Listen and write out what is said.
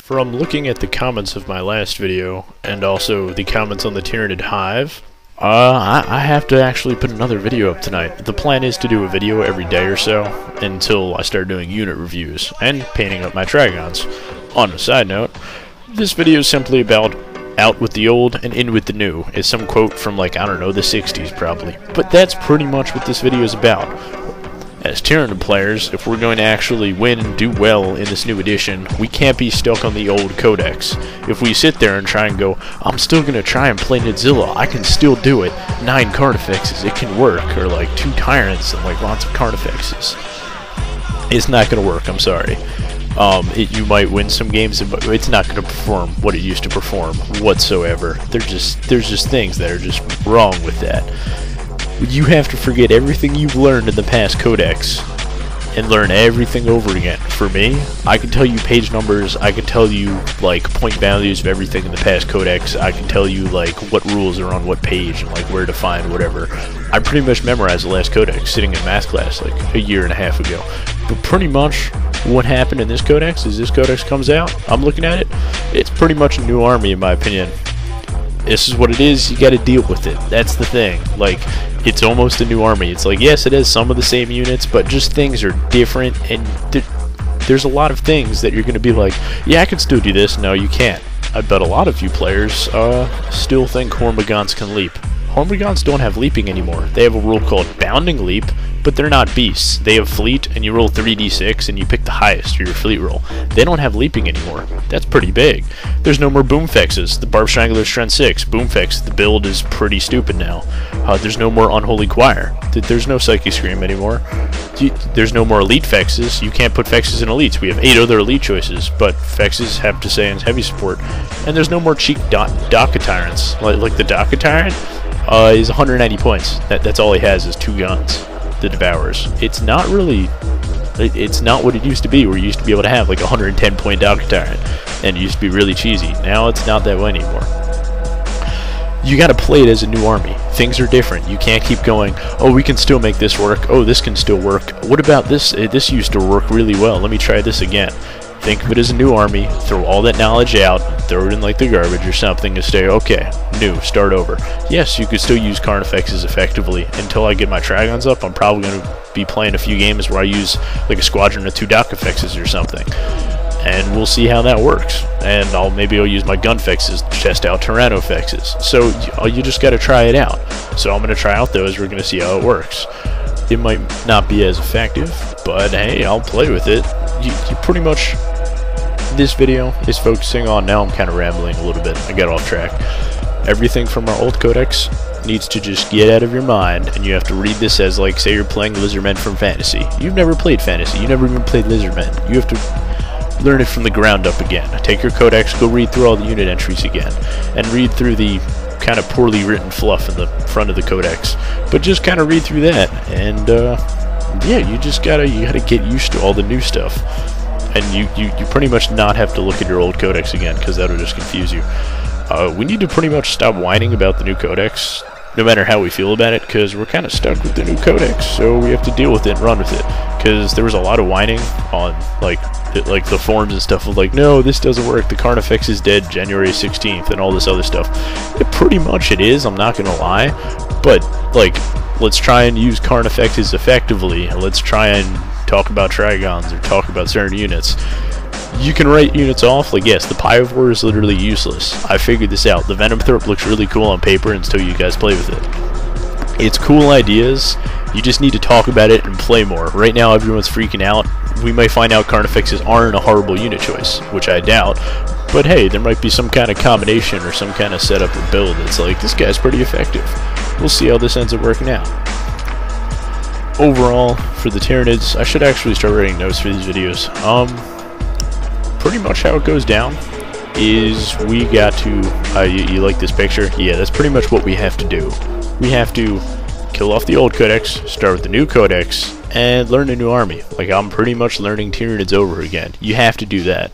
From looking at the comments of my last video, and also the comments on the Tyranid Hive, I have to actually put another video up tonight. The plan is to do a video every day or so, until I start doing unit reviews, and painting up my Dragons. On a side note, this video is simply about out with the old and in with the new. It's some quote from, like, I don't know, the 60s probably. But that's pretty much what this video is about. As Tyranid players, if we're going to actually win and do well in this new edition, we can't be stuck on the old codex. If we sit there and try and go, I'm still going to try and play Nidzilla, I can still do it, 9 Carnifexes, it can work, or like 2 Tyrants and like lots of Carnifexes. It's not going to work, I'm sorry. You might win some games, but it's not going to perform what it used to perform whatsoever. There's just things that are just wrong with that. You have to forget everything you've learned in the past codex and learn everything over again. For me, I can tell you page numbers, I can tell you like point values of everything in the past codex, I can tell you like what rules are on what page and like where to find whatever. I pretty much memorized the last codex sitting in math class like a year and a half ago. But pretty much what happened in this codex is this codex comes out, I'm looking at it, it's pretty much a new army in my opinion. This is what it is, you gotta deal with it. That's the thing. Like, it's almost a new army. It's like, yes, it has some of the same units, but just things are different, and there's a lot of things that you're gonna be like, yeah, I can still do this. No, you can't. I bet a lot of you players still think Hormagaunts can leap. Hormagaunts don't have leaping anymore. They have a rule called Bounding Leap, but they're not beasts. They have fleet, and you roll 3d6, and you pick the highest for your fleet roll. They don't have leaping anymore. That's pretty big. There's no more Boomfexes. The Barb Strangler Strength 6. Boomfex, the build is pretty stupid now. There's no more Unholy Choir. There's no Psychic Scream anymore. There's no more Elite Fexes. You can't put Fexes in Elites. We have 8 other Elite choices, but Fexes have to say in heavy support. And there's no more cheap Daka Tyrants. Like the Daka Tyrant is 190 points. That's all he has is 2 guns. The Devourers. It's not really, it's not what it used to be, where you used to be able to have like a 110 point Daka Tyrant, and it used to be really cheesy. Now it's not that way anymore. You gotta play it as a new army. Things are different. You can't keep going, oh, we can still make this work, oh, this can still work, what about this, this used to work really well, let me try this again. Think of it as a new army, throw all that knowledge out, throw it in like the garbage or something, and say, okay, new, start over. Yes, you could still use Carnifexes effectively. Until I get my Dragons up, I'm probably going to be playing a few games where I use like a squadron of 2 Dakafexes or something. And we'll see how that works. And maybe I'll use my Gunfexes to test out Tyrannofexes. So you just got to try it out. So I'm going to try out those, we're going to see how it works. It might not be as effective, but hey, I'll play with it. You pretty much, this video is focusing on, now I'm kind of rambling a little bit, I got off track. Everything from our old codex needs to just get out of your mind, and you have to read this as, like, say you're playing Lizardmen from Fantasy. You've never played Fantasy, you never even played Lizardmen. You have to learn it from the ground up again. Take your codex, go read through all the unit entries again, and read through the kind of poorly written fluff in the front of the codex. But just kind of read through that, and yeah, you gotta get used to all the new stuff. And you pretty much not have to look at your old codex again, because that'll just confuse you. We need to pretty much stop whining about the new codex, no matter how we feel about it, because we're kind of stuck with the new codex, so we have to deal with it and run with it. Because there was a lot of whining on like the forums and stuff of like, no, this doesn't work, the Carnifex is dead January 16th and all this other stuff. Pretty much it is, I'm not gonna lie, but like, let's try and use Carnifexes effectively, and let's try and talk about Dragons or talk about certain units. You can write units off, like, yes, the Pyrovore is literally useless. I figured this out. The Venomthorpe looks really cool on paper until you guys play with it. It's cool ideas, you just need to talk about it and play more. Right now everyone's freaking out. We may find out Carnifexes aren't a horrible unit choice, which I doubt, but hey, there might be some kind of combination or some kind of setup or build that's like, this guy's pretty effective. We'll see how this ends up working out. Overall, for the Tyranids, I should actually start writing notes for these videos. Pretty much how it goes down is we got to, you like this picture? Yeah, that's pretty much what we have to do. We have to kill off the old codex, start with the new codex, and learn a new army. Like, I'm pretty much learning Tyranids over again. You have to do that.